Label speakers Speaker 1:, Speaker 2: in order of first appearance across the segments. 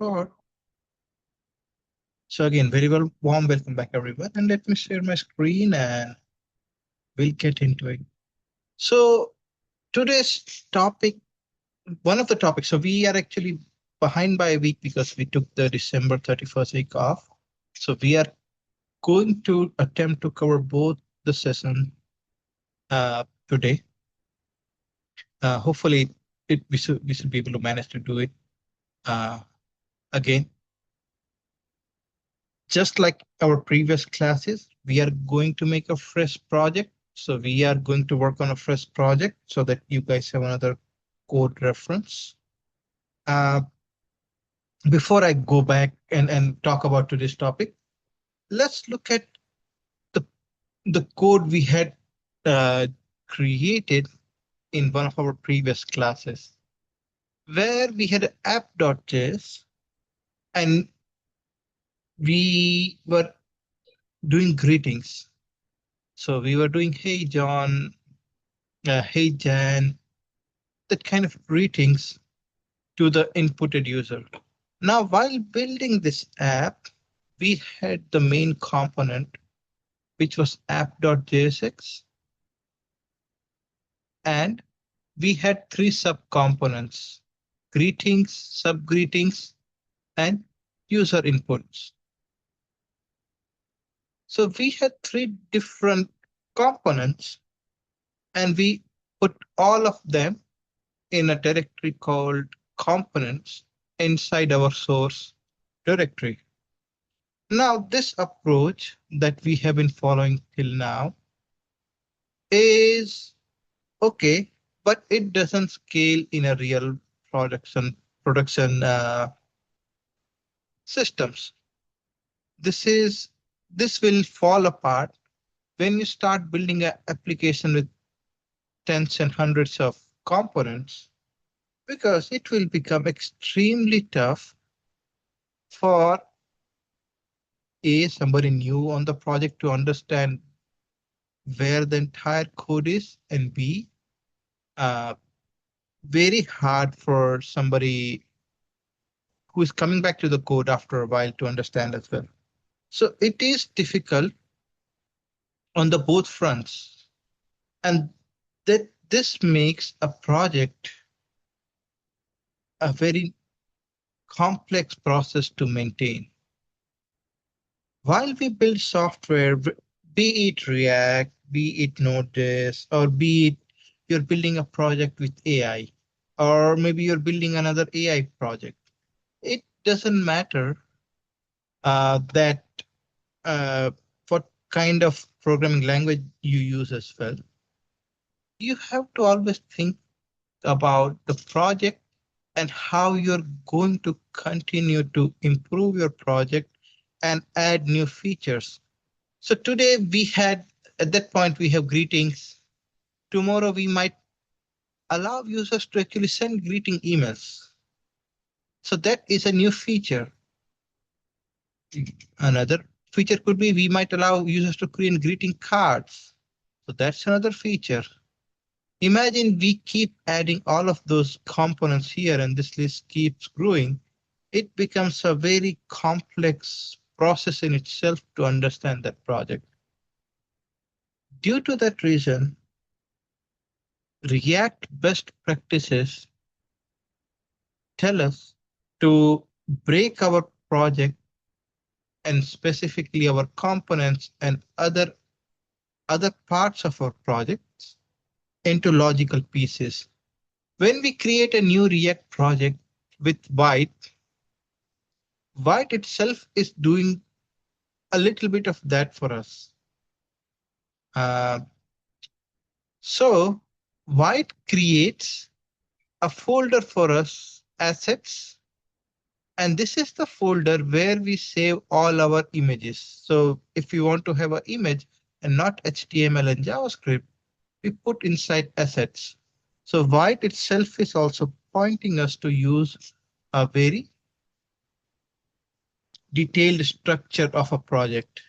Speaker 1: Sure. So again, very warm welcome back everyone. And let me share my screen and we'll get into it. So today's topic, one of the topics, so we are actually behind by a week because we took the December 31st week off. So we are going to attempt to cover both the session today. Hopefully we should be able to manage to do it again. Just like our previous classes, we are going to make a fresh project. So we are going to work on a fresh project so that you guys have another code reference. Uh, Before I go back and talk about today's topic, let's look at the, the code we had uh, created in one of our previous classes, where we had app.js and we were doing greetings. So we were doing, hey, John, hey, Jan, that kind of greetings to the inputted user. Now, while building this app, we had the main component, which was app.jsx, and we had three subcomponents: greetings, subgreetings, and user inputs. So we had three different components, and we put all of them in a directory called components inside our source directory. Now, this approach that we have been following till now is okay, but it doesn't scale in a real production systems. This will fall apart when you start building an application with tens and hundreds of components, because it will become extremely tough for somebody new on the project to understand where the entire code is, and B, uh, very hard for somebody who is coming back to the code after a while to understand as well. So it is difficult on the both fronts, and that this makes a project a very complex process to maintain. While we build software, be it React, be it Node.js, or be it you're building a project with AI, or maybe you're building another AI project, it doesn't matter that what kind of programming language you use as well. You have to always think about the project and how you're going to continue to improve your project and add new features. So today we had, at that point, we have greetings. Tomorrow we might allow users to actually send greeting emails. So that is a new feature. Another feature could be we might allow users to create greeting cards. So that's another feature. Imagine we keep adding all of those components here and this list keeps growing. It becomes a very complex process in itself to understand that project. Due to that reason, React best practices tell us to break our project and specifically our components and other parts of our projects into logical pieces. When we create a new React project with White itself is doing a little bit of that for us. So White creates a folder for us, assets, and this is the folder where we save all our images. So if you want to have an image and not HTML and JavaScript, we put inside assets. So White itself is also pointing us to use a very detailed structure of a project.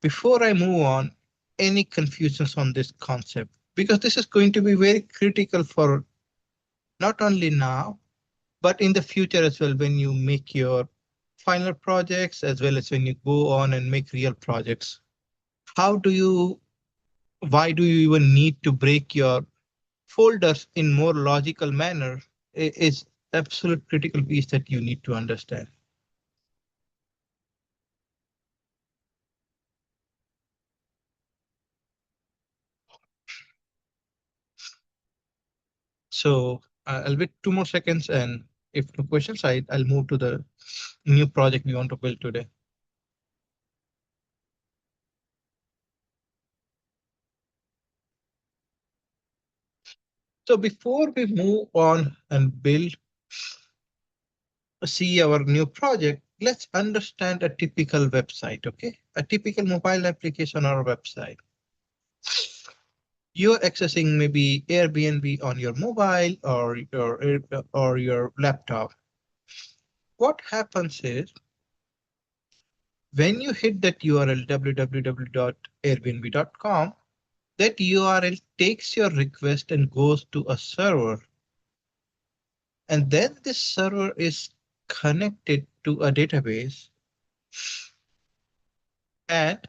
Speaker 1: Before I move on, any confusions on this concept? Because this is going to be very critical for not only now, But in the future as well, when you make your final projects, as well as when you go on and make real projects, how do you, why do you even need to break your folders in more logical manner is absolute critical piece that you need to understand. So I'll wait 2 more seconds, and if no questions, I'll move to the new project we want to build today. So before we move on and build, see our new project, let's understand a typical website, okay? A typical mobile application or website. You're accessing maybe Airbnb on your mobile or your laptop. What happens is when you hit that URL www.airbnb.com, that URL takes your request and goes to a server. And then this server is connected to a database. And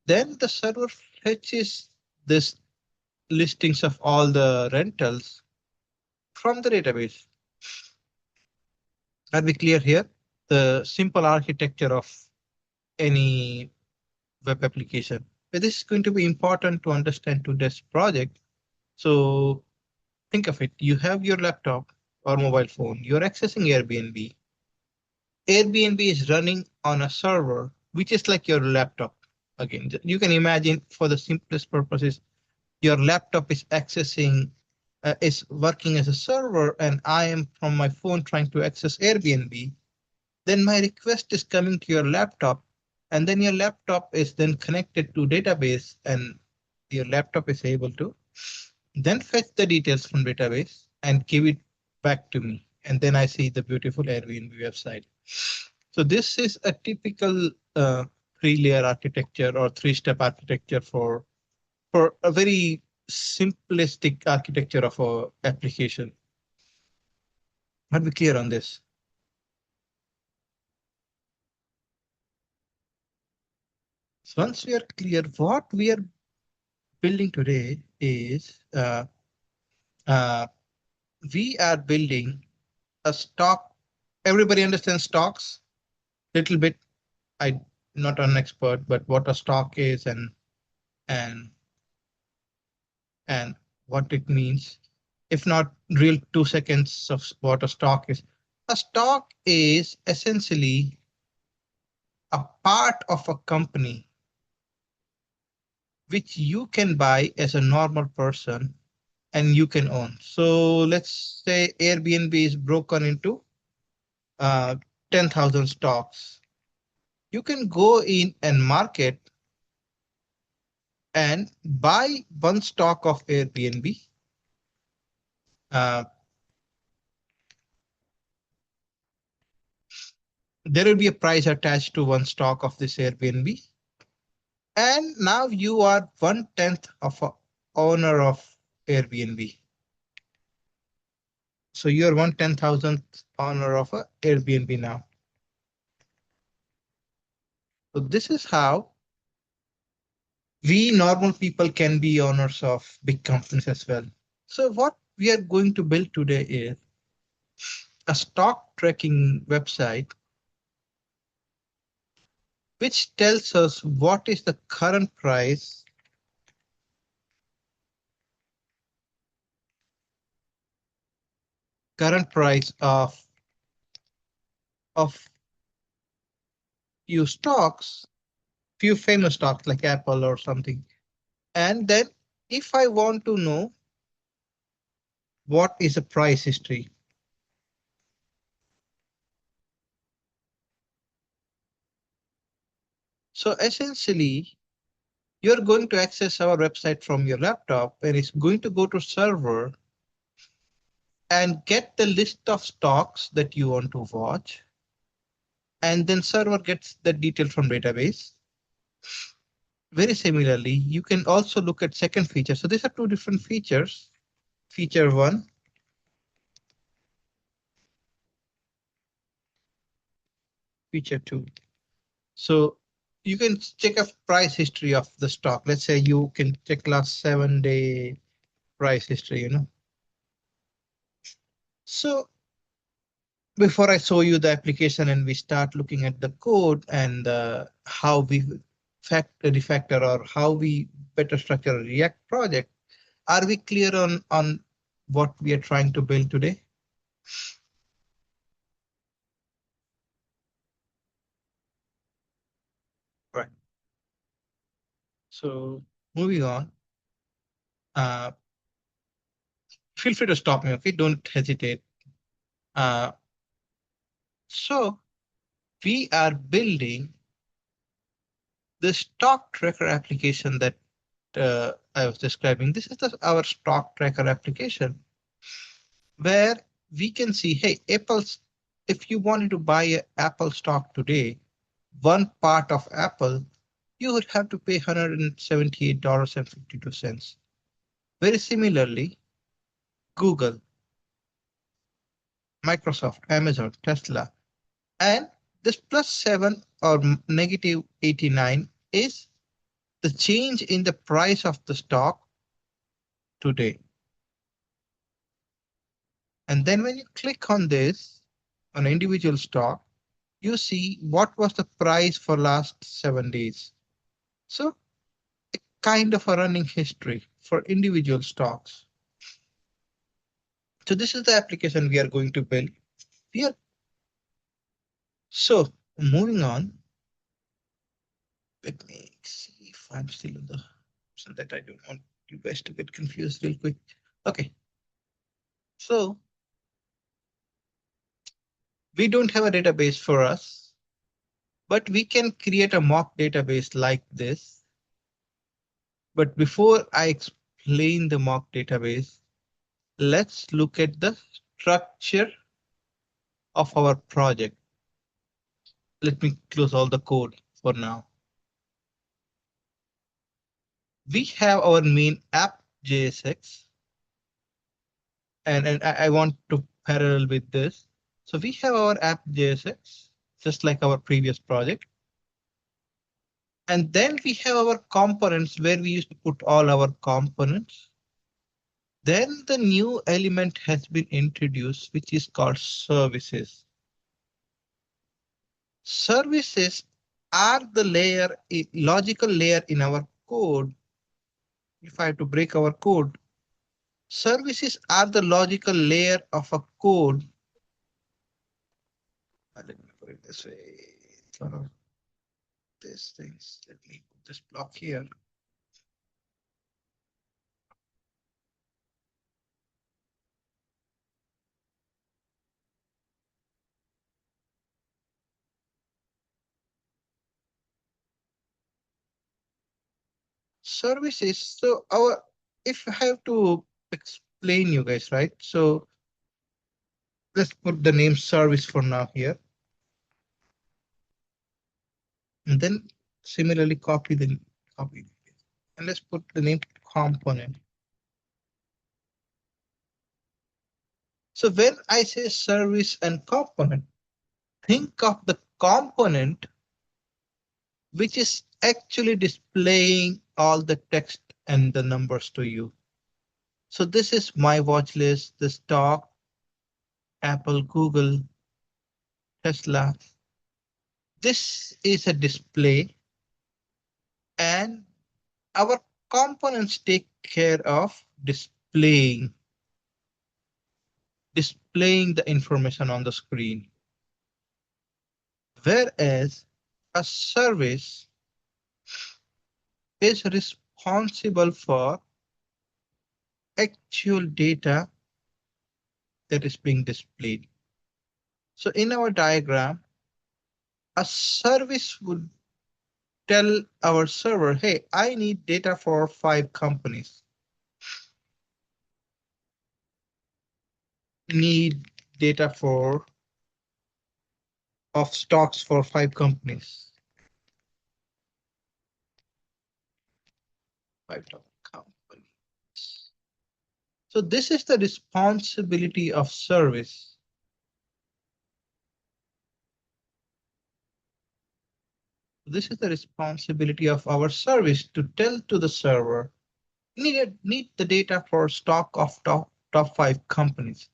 Speaker 1: then the server fetches this listings of all the rentals from the database. Are we clear here? The simple architecture of any web application. But this is going to be important to understand today's project. So think of it. You have your laptop or mobile phone. You're accessing Airbnb. Airbnb is running on a server, which is like your laptop. Again, you can imagine for the simplest purposes, your laptop is accessing, is working as a server, and I am from my phone trying to access Airbnb. Then my request is coming to your laptop, and then your laptop is then connected to database, and your laptop is able to then fetch the details from database and give it back to me. And then I see the beautiful Airbnb website. So this is a typical three-layer architecture or three-step architecture for a very simplistic architecture of a application. Are we clear on this? So once we are clear, what we are building today is uh, we are building a stock. Everybody understands stocks? Little bit. I'm not an expert, but what a stock is and and what it means. If not real 2 seconds of what a stock is. A stock is essentially a part of a company which you can buy as a normal person and you can own. So let's say Airbnb is broken into uh, 10,000 stocks. You can go in and market and buy one stock of Airbnb. Uh, there will be a price attached to one stock of this Airbnb. And now you are 1/10 of a owner of Airbnb. So you're 1/10,000th owner of a Airbnb now. So this is how we normal people can be owners of big companies as well. So what we are going to build today is a stock tracking website which tells us what is the current price of few stocks, few famous stocks like Apple or something. And then if I want to know what is the price history. So essentially, you're going to access our website from your laptop and it's going to go to server and get the list of stocks that you want to watch. And then server gets the detail from database. Very similarly, you can also look at second feature. So these are two different features. Feature one feature tool. So you can check a price history of the stock. Let's say you can check last 7 day price history. So before I show you the application and we start looking at the code and how we refactor or how we better structure a React project, are we clear on what we are trying to build today? Right. So moving on, uh, feel free to stop me, okay? Don't hesitate. Uh, so we are building the stock tracker application that I was describing. This is our stock tracker application where we can see, hey, Apple's, if you wanted to buy an Apple stock today, one part of Apple, you would have to pay $178.52. Very similarly, Google, Microsoft, Amazon, Tesla, and this plus 7 or negative 89 is the change in the price of the stock today. And then when you click on this, on individual stock, you see what was the price for last 7 days. So a kind of a running history for individual stocks. So this is the application we are going to build. We are so moving on. Let me see if I'm still in the so that I don't want you guys to get confused real quick. Okay, so we don't have a database for us, but we can create a mock database like this. But before I explain the mock database, let's look at the structure of our project. Let me close all the code for now. We have our main app JSX, and I want to parallel with this. So we have our app JSX, just like our previous project. And then we have our components where we used to put all our components. Then the new element has been introduced, which is called services. Services are the layer, a logical layer in our code. If I have to break our code, services are the logical layer of a code. Let me put it this way. Sort of these things. Let me put this block here. Services. So our, if I have to explain you guys, right? So let's put the name service for now here. And then similarly copy. And let's put the name component. So when I say service and component, think of the component which is actually displaying all the text and the numbers to you. So this is my watch list, the stock, Apple, Google, Tesla. This is a display and our components take care of displaying the information on the screen. Whereas a service is responsible for actual data that is being displayed. So in our diagram, a service would tell our server, hey, I need data for 5 companies. Need data for of stocks for 5 companies. 5 companies. So this is the responsibility of service. This is the responsibility of our service to tell to the server, need the data for stock of top 5 companies.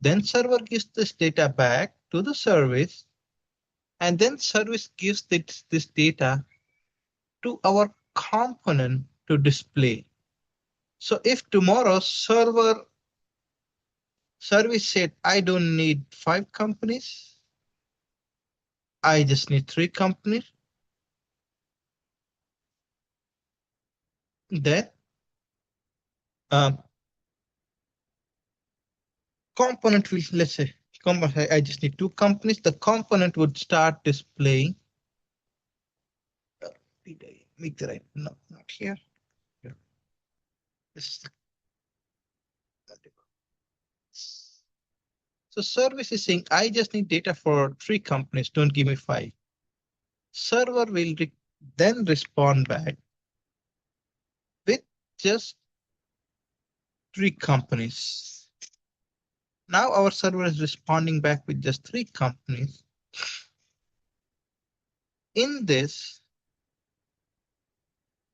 Speaker 1: Then server gives this data back to the service, and then service gives this data to our component to display. So if tomorrow service said, I don't need 5 companies, I just need 3 companies, then um, component will, let's say, I just need 2 companies, the component would start displaying. Did I make the right? No, not here. Here. This is the, so service is saying, I just need data for 3 companies, don't give me 5. Server will then respond back with just 3 companies. Now our server is responding back with just 3 companies. In this,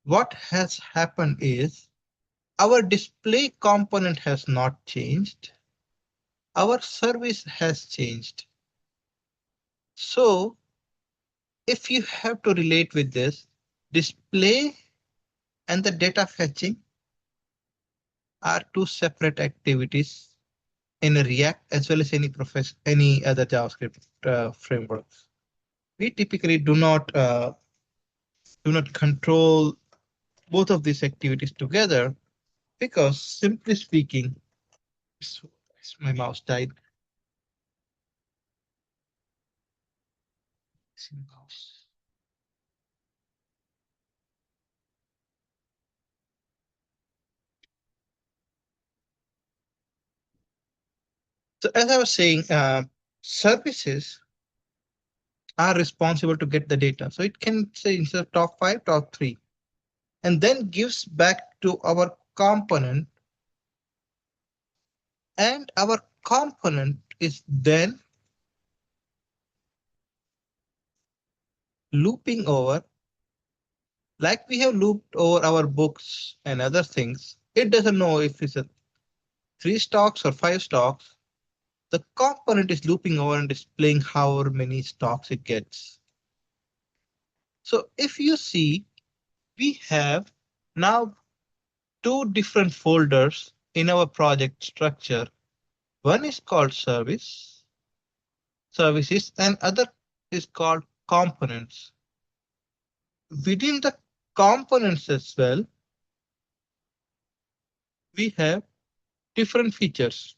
Speaker 1: what has happened is our display component has not changed. Our service has changed. So if you have to relate with this, display and the data fetching are 2 separate activities in a React as well as any other JavaScript frameworks. We typically do not control both of these activities together because, simply speaking, my mouse died. So as I was saying, services are responsible to get the data. So it can say instead of top 5, top 3, and then gives back to our component. And our component is then looping over, like we have looped over our books and other things. It doesn't know if it's a 3 stocks or 5 stocks. The component is looping over and displaying however many stocks it gets. So if you see, we have now 2 different folders in our project structure. One is called services, and other is called components. Within the components as well, we have different features.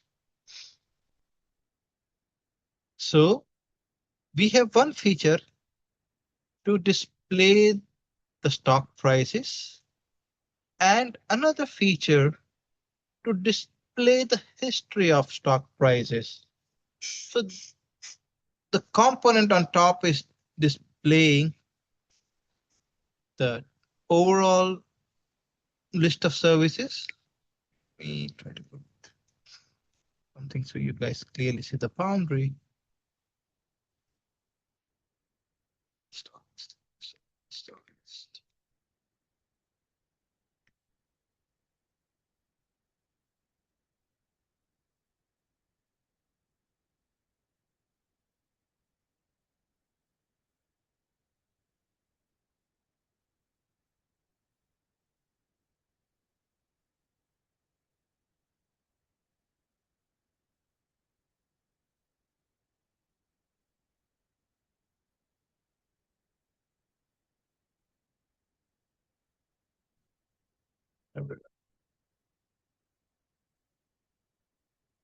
Speaker 1: So we have one feature to display the stock prices and another feature to display the history of stock prices. So the component on top is displaying the overall list of services. Let me try to put something so you guys clearly see the boundary. Stock list.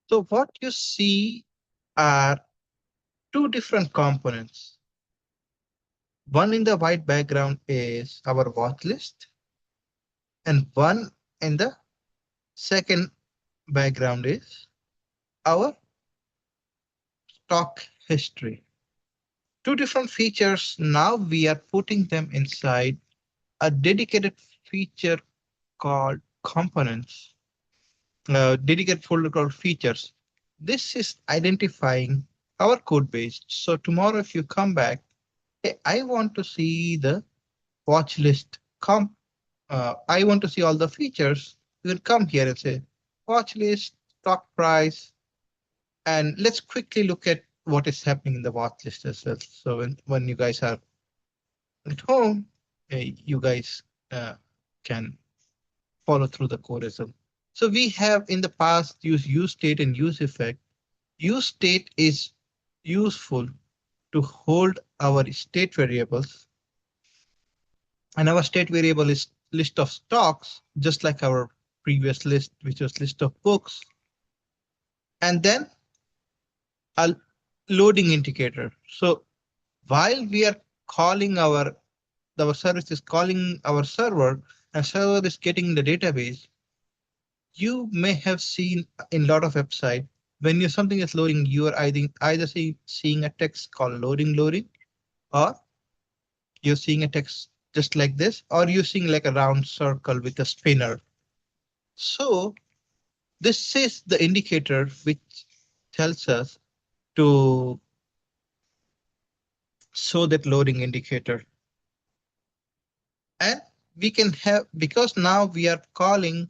Speaker 1: So what you see are 2 different components. One in the white background is our watch list, and one in the second background is our stock history. 2 different features. Now we are putting them inside a dedicated feature called components, dedicated folder called features. This is identifying our code base. So tomorrow, if you come back, Hey, I want to see the watch list I want to see all the features. You will come here and say watch list, stock price, and let's quickly look at what is happening in the watch list as well. So when you guys are at home, you guys can follow through the code as well. So we have in the past used use state and use effect. Use state is useful to hold our state variables, and our state variable is list of stocks, just like our previous list, which was list of books, and then a loading indicator. So while we are calling our service is calling our server and server is getting the database, you may have seen in a lot of website when you something is loading, you are either seeing a text called loading, or you're seeing a text just like this, or you're seeing like a round circle with a spinner. So this is the indicator which tells us to show that loading indicator. And we can have, because now we are calling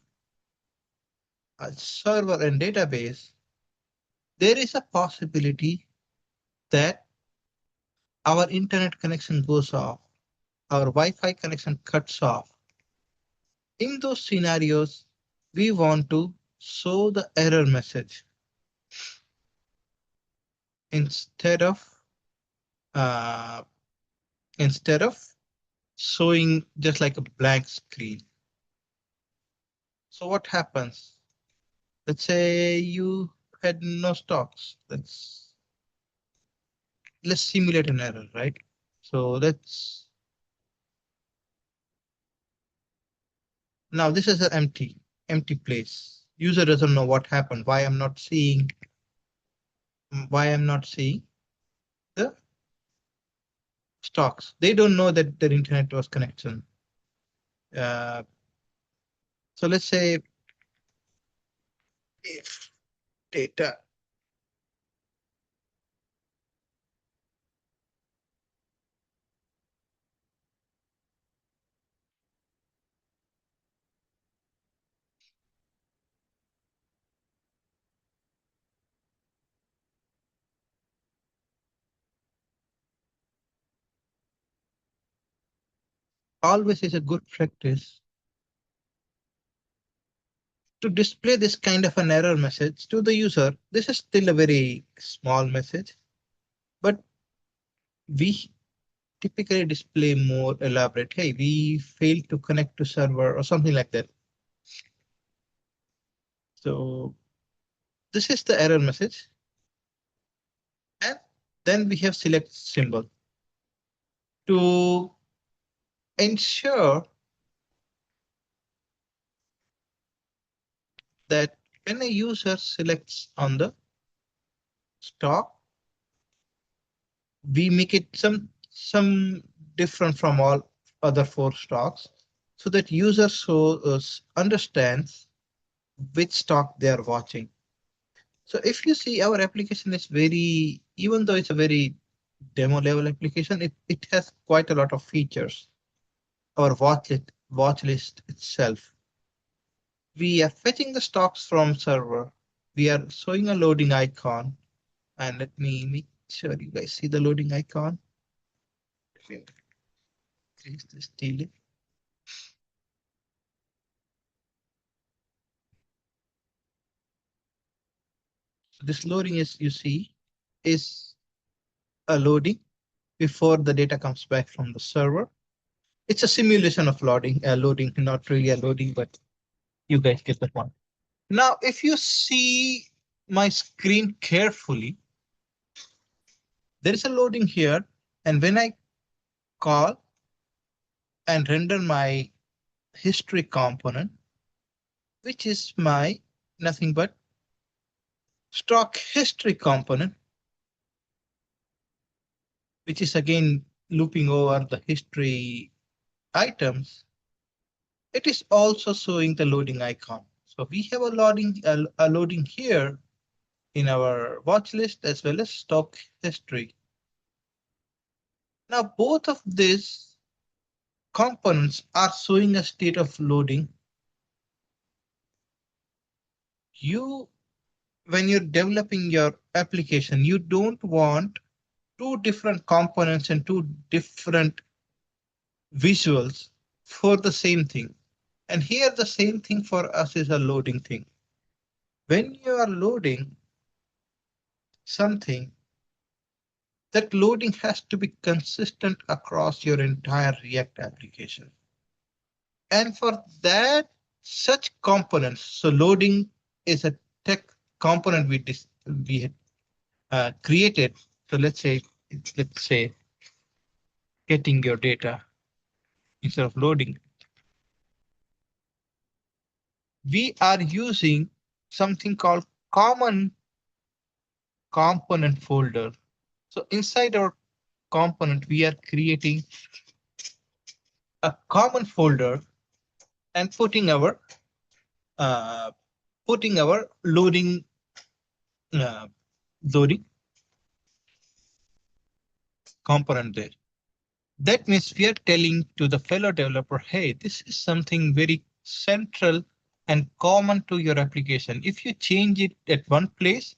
Speaker 1: a server and database, there is a possibility that our internet connection goes off, our Wi-Fi connection cuts off. In those scenarios, we want to show the error message instead of uh, instead of showing just like a blank screen. So what happens? Let's say you had no stocks. Let's simulate an error, right? So now this is an empty place. User doesn't know what happened, why I'm not seeing the stocks. They don't know that their internet was connection. Uh, so let's say if data always is a good practice to display this kind of an error message to the user. This is still a very small message, but we typically display more elaborate. Hey, we failed to connect to server or something like that. So this is the error message. And then we have select symbol to ensure that when a user selects on the stock, we make it some different from all other four stocks so that user understands which stock they are watching. So if you see our application is very, even though it's a very demo level application, it has quite a lot of features. Our watch list itself. We are fetching the stocks from server. We are showing a loading icon. And let me make sure you guys see the loading icon. Let me increase this delay. So this loading is, you see, is a loading before the data comes back from the server. It's a simulation of loading, not really a loading, but you guys get the point. Now, if you see my screen carefully, there is a loading here. And when I call and render my history component, which is my nothing but stock history component, which is again looping over the history items, it is also showing the loading icon. So we have a loading here in our watch list as well as stock history. Now, both of these components are showing a state of loading. You, when you're developing your application, you don't want two different components and two different visuals for the same thing. And here the same thing for us is a loading thing. When you are loading something, that loading has to be consistent across your entire React application. And for that, such components, so loading is a tech component we had created. So let's say getting your data instead of loading. We are using something called common component folder. So inside our component, we are creating a common folder and uh, putting our uh, loading component there. That means we are telling to the fellow developer, hey, this is something very central and common to your application. If you change it at one place,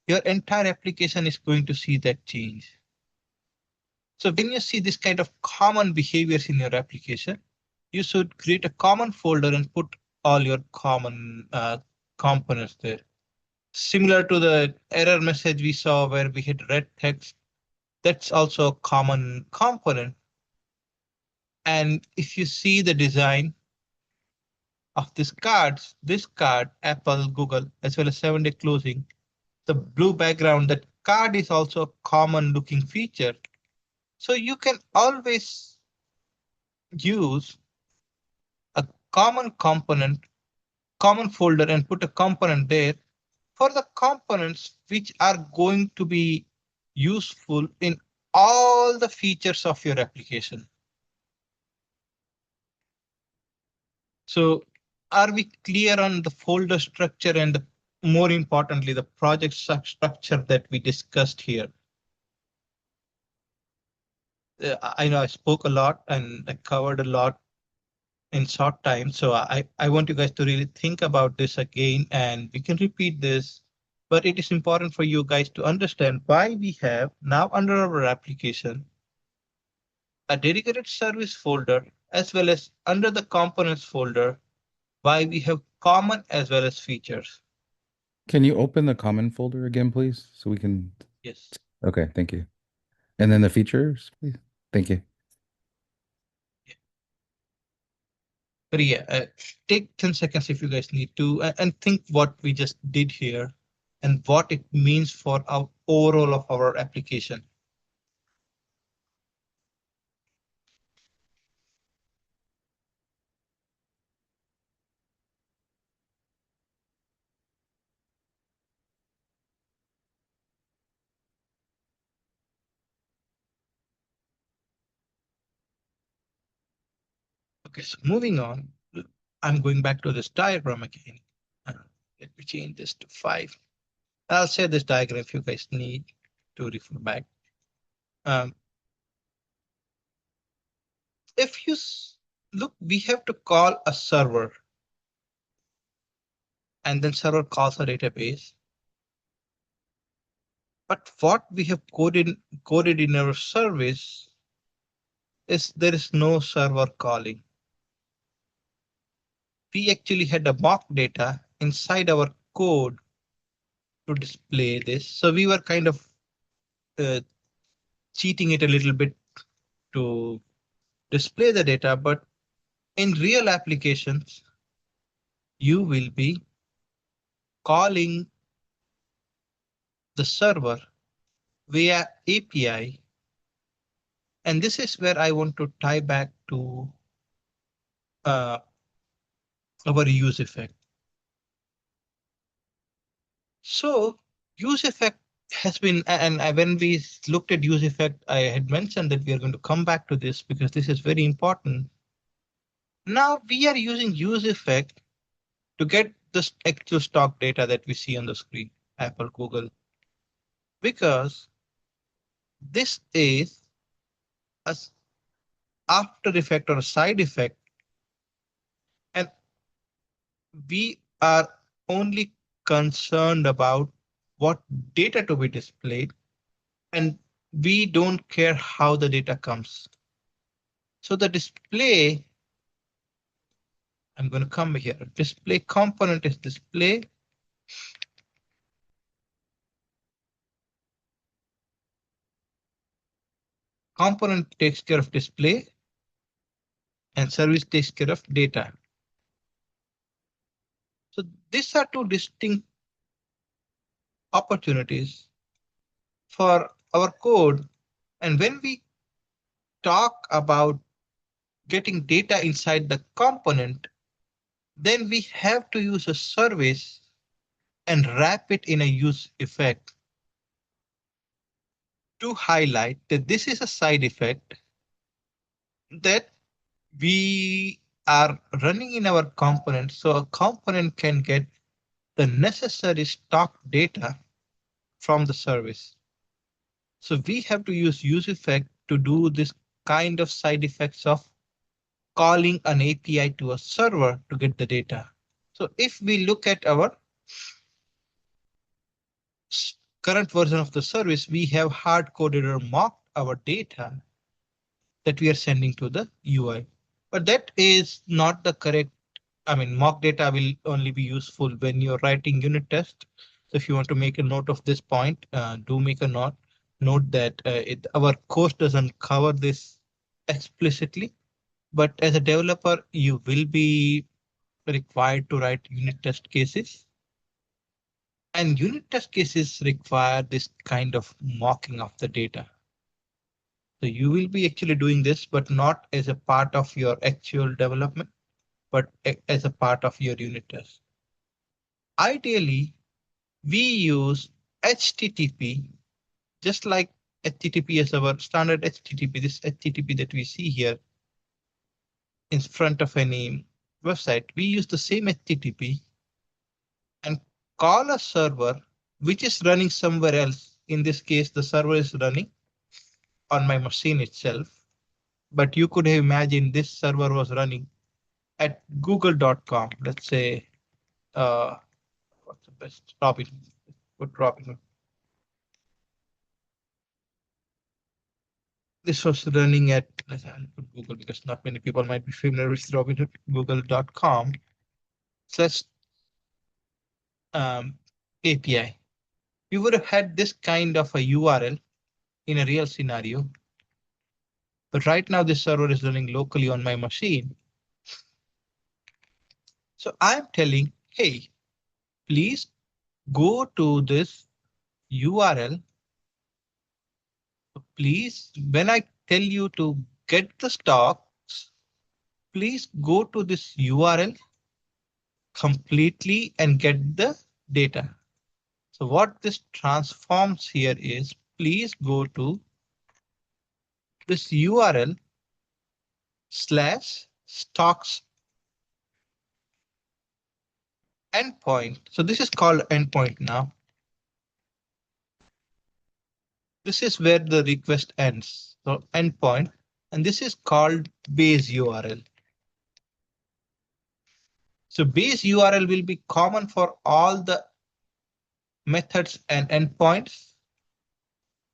Speaker 1: your entire application is going to see that change. So when you see this kind of common behaviors in your application, you should create a common folder and put all your common components there. Similar to the error message we saw where we had red text, that's also a common component. And if you see the design of these cards, this card, Apple, Google, as well as 7-day closing, the blue background, that card is also a common looking feature. So you can always use a common component, common folder and put a component there for the components which are going to be useful in all the features of your application. So are we clear on the folder structure and more importantly, the project structure that we discussed here? I know I spoke a lot and I covered a lot in short time. So I want you guys to really think about this again and we can repeat this. But it is important for you guys to understand why we have now under our application a dedicated service folder as well as under the components folder, why we have common as well as features.
Speaker 2: Can you open the common folder again, please? So we can.
Speaker 1: Yes.
Speaker 2: Okay, thank you. And then the features, please. Thank you.
Speaker 1: But yeah, take 10 seconds if you guys need to and think what we just did here and what it means for our overall of our application. Okay, so moving on, I'm going back to this diagram again. Uh, Let me change this to 5. I'll share this diagram if you guys need to refer back. Um, if you look, we have to call a server and then server calls a database. But what we have coded in our service is there is no server calling. We actually had a mock data inside our code to display this. So we were kind of uh, cheating it a little bit to display the data, but in real applications, you will be calling the server via API. And this is where I want to tie back to uh, our use effect. So use effect has been, and when we looked at use effect, I had mentioned that we are going to come back to this because this is very important. Now we are using use effect to get this actual stock data that we see on the screen, Apple, Google, because this is a after effect or a side effect, and we are only concerned about what data to be displayed, and we don't care how the data comes. So the display, I'm going to come here. Display component is display. Component takes care of display and service takes care of data. So these are two distinct opportunities for our code. And when we talk about getting data inside the component, then we have to use a service and wrap it in a use effect to highlight that this is a side effect that we are running in our component, so a component can get the necessary stock data from the service. So we have to use effect to do this kind of side effects of calling an API to a server to get the data. So if we look at our current version of the service, we have hard coded or mocked our data that we are sending to the UI. But that is not the correct. I mean, mock data will only be useful when you're writing unit tests. So if you want to make a note of this point, do make a note. Note that our course doesn't cover this explicitly, but as a developer, you will be required to write unit test cases. And unit test cases require this kind of mocking of the data. So you will be actually doing this, but not as a part of your actual development, but as a part of your unit test. Ideally, we use HTTP, just like HTTP is our standard HTTP, this HTTP that we see here in front of any website. We use the same HTTP and call a server which is running somewhere else. In this case, the server is running on my machine itself, but you could have imagined this server was running at google.com. Let's say, what's the best? Robin. Put Robin. This was running at, let's put Google because not many people might be familiar with Robinhood, google.com slash API. We would have had this kind of a URL in a real scenario. But right now this server is running locally on my machine. So I'm telling, hey, please go to this URL. Please, when I tell you to get the stocks, please go to this URL completely and get the data. So what this transforms here is, please go to this URL slash stocks endpoint. So this is called endpoint now. This is where the request ends. So endpoint, and this is called base URL. So base URL will be common for all the methods and endpoints.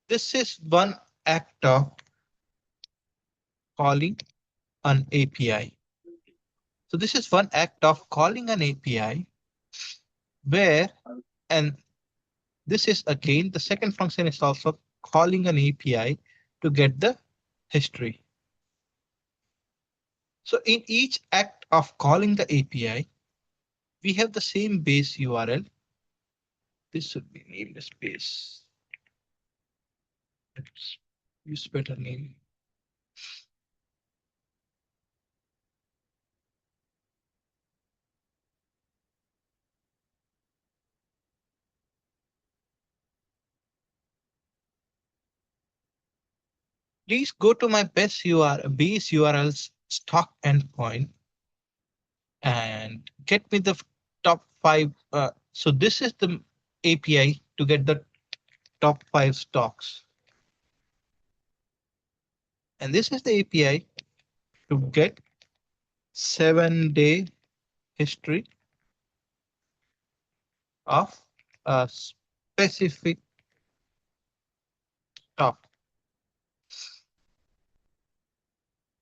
Speaker 1: This is one act of calling an API. So this is one act of calling an API where, and this is again, the second function is also calling an API to get the history. So in each act of calling the API, we have the same base URL. This should be named as base. Let's use better name. Please go to my base URLs stock endpoint and get me the top 5. So this is the API to get the top 5 stocks. And this is the API to get 7-day history of a specific topic.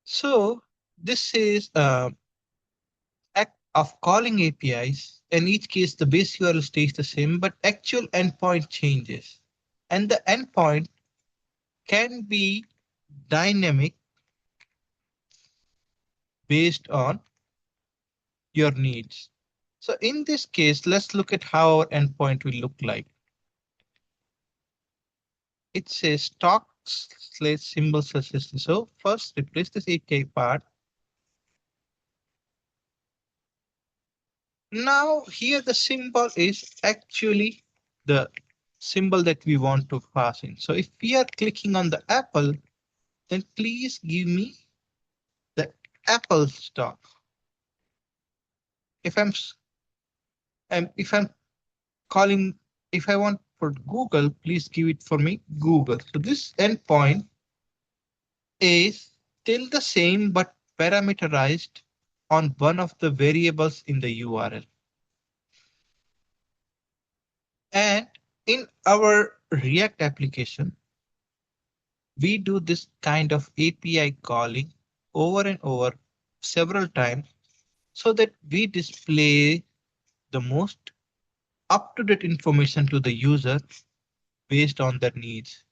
Speaker 1: So this is act of calling APIs. In each case, the base URL stays the same, but actual endpoint changes. And the endpoint can be dynamic based on your needs. So in this case, let's look at how our endpoint will look like. It says stock slash symbol system. So first replace this API part. Now here the symbol is actually the symbol that we want to pass in. So if we are clicking on the apple, then please give me the apple stock. If I'm calling, if I want for Google, please give it for me Google. So this endpoint is still the same but parameterized on one of the variables in the URL. And in our React application, we do this kind of API calling over and over several times so that we display the most up-to-date information to the user based on their needs.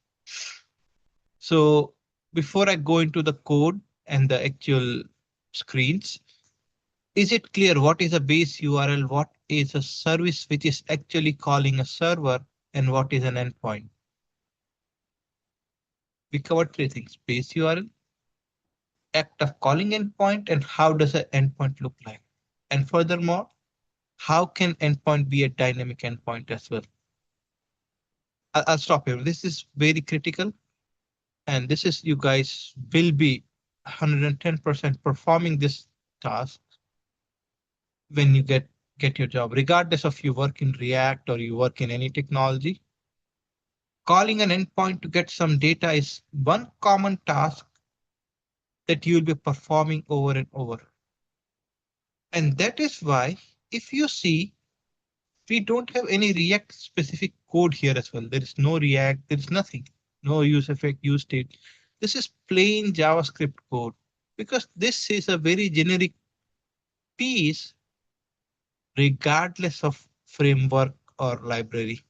Speaker 1: So before I go into the code and the actual screens, is it clear what is a base URL, what is a service which is actually calling a server, and what is an endpoint? We covered three things: base URL, act of calling endpoint, and how does an endpoint look like? And furthermore, how can endpoint be a dynamic endpoint as well? I'll stop here. This is very critical, and this is you guys will be 110% performing this task when you get your job, regardless of you work in React or you work in any technology. Calling an endpoint to get some data is one common task that you will be performing over and over. And that is why if you see, we don't have any React specific code here as well. There is no React, there is nothing, no use effect, use state. This is plain JavaScript code because this is a very generic piece regardless of framework or library.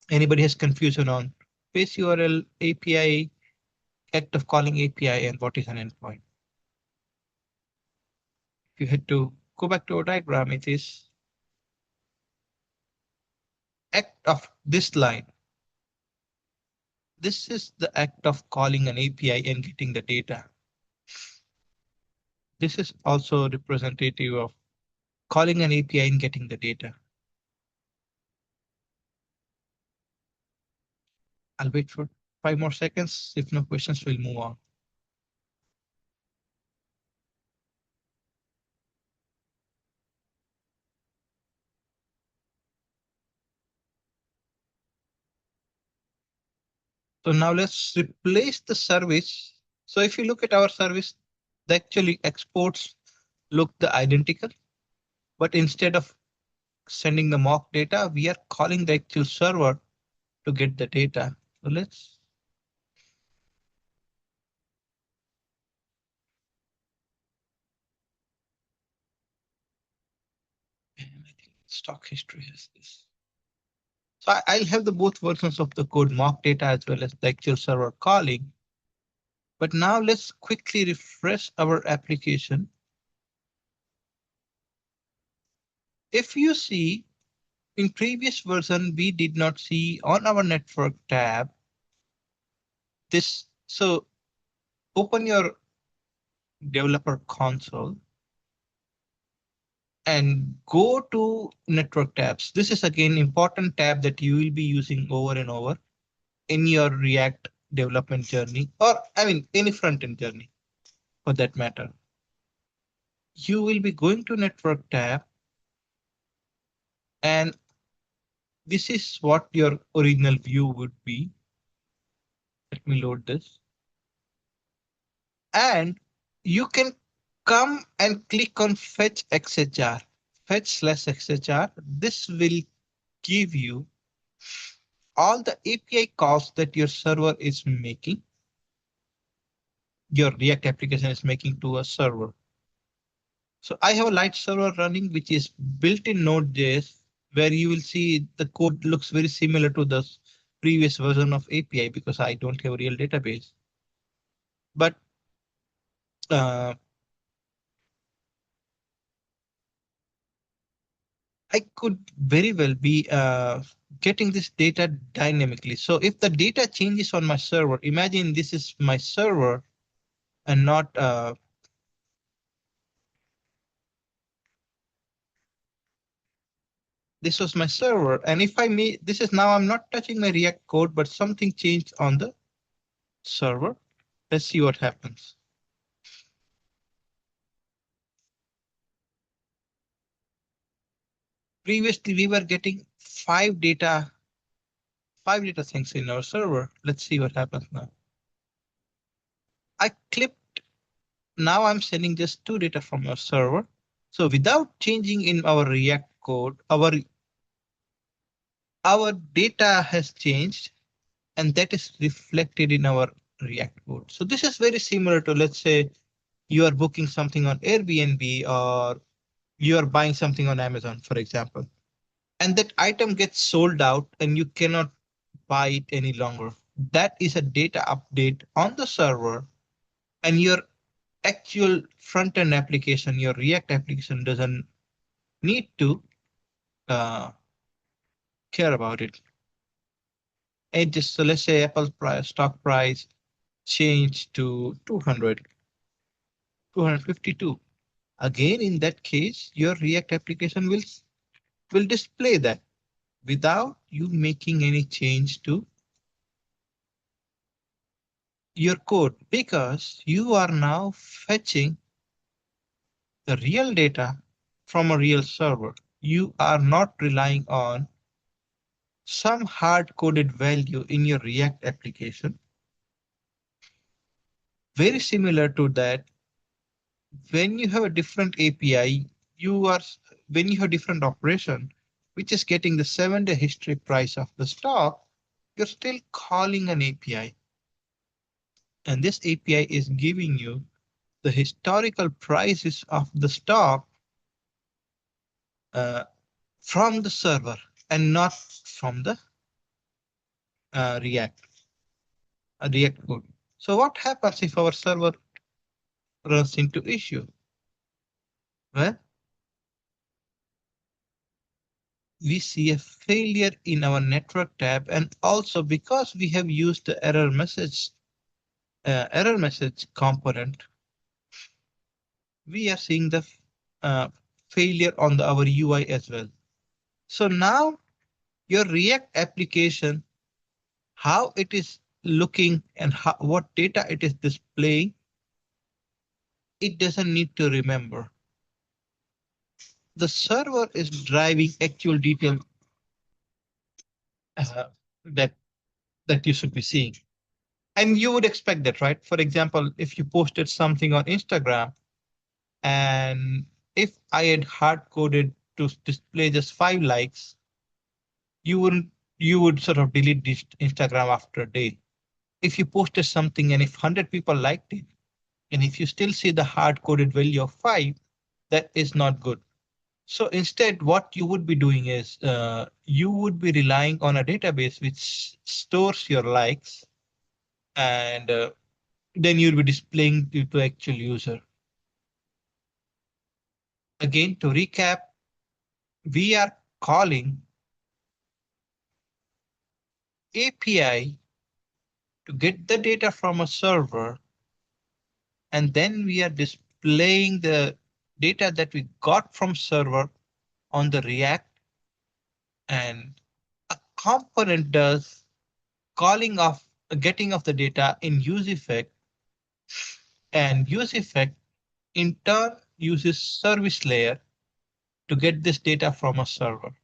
Speaker 1: Anybody has confusion on base URL, API, act of calling API, and what is an endpoint? If you had to go back to our diagram, it is act of this line. This is the act of calling an API and getting the data. This is also representative of calling an API and getting the data. I'll wait for 5 more seconds. If no questions, we'll move on. So now let's replace the service. So if you look at our service, the actually exports look the identical, but instead of sending the mock data, we are calling the actual server to get the data. So let's I think stock history has this. So I'll have the both versions of the code, mock data as well as the actual server calling. But now let's quickly refresh our application. If you see in previous version, we did not see on our network tab this. So open your developer console and go to network tabs. This is again important tab that you will be using over and over in your React development journey, or I mean any front-end journey for that matter. You will be going to network tab, and this is what your original view would be. Let Let me load this. And you can come and click on fetch XHR, fetch/XHR. This will give you all the API calls that your server is making, your React application is making to a server. So I have a light server running, which is built in Node.js, where you will see the code looks very similar to the previous version of API because I don't have a real database. But uh, I could very well be getting this data dynamically. So if the data changes on my server, imagine this is my server and not this was my server. And if I may, this is now I'm not touching my React code, but something changed on the server. Let's see what happens. Previously, we were getting five data things in our server. Let's see what happens now. I clipped, now I'm sending just two data from our server. So without changing in our React code, our data has changed and that is reflected in our React code. So this is very similar to, let's say, you are booking something on Airbnb or you are buying something on Amazon, for example, and that item gets sold out and you cannot buy it any longer. That is a data update on the server, and your actual front end application, your React application doesn't need to uh, care about it. And just so let's say Apple's price, stock price changed to 200, 252. Again, in that case, your React application will display that without you making any change to your code because you are now fetching the real data from a real server. You are not relying on some hard coded value in your React application. Very similar to that, when you have a different API, you are when you have different operation, which is getting the 7-day history price of the stock, you're still calling an API. And this API is giving you the historical prices of the stock uh, from the server and not from the React code. So what happens if our server runs into issue? Well, we see a failure in our network tab, and also because we have used the error message component, we are seeing the uh, failure on our UI as well. So now your React application, how it is looking and what data it is displaying, it doesn't need to remember. The server is driving actual detail uh, that that you should be seeing. And you would expect that, right? For example, if you posted something on Instagram and if I had hard coded to display just 5 likes, you would sort of delete this Instagram after a day. If you posted something and if 100 people liked it, and if you still see the hard coded value of 5, that is not good. So instead, what you would be doing is you would be relying on a database which stores your likes, and then you'll be displaying it to actual user. Again, to recap, we are calling API to get the data from a server, and then we are displaying the data that we got from server on the React, and a component does calling of getting of the data in use effect, and use effect in turn uses service layer to get this data from a server.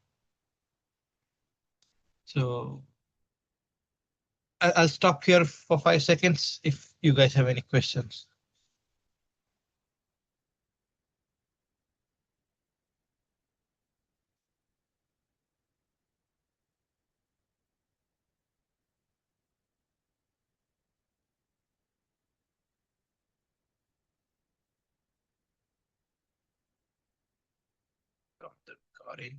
Speaker 1: So I'll stop here for 5 seconds if you guys have any questions. Got it.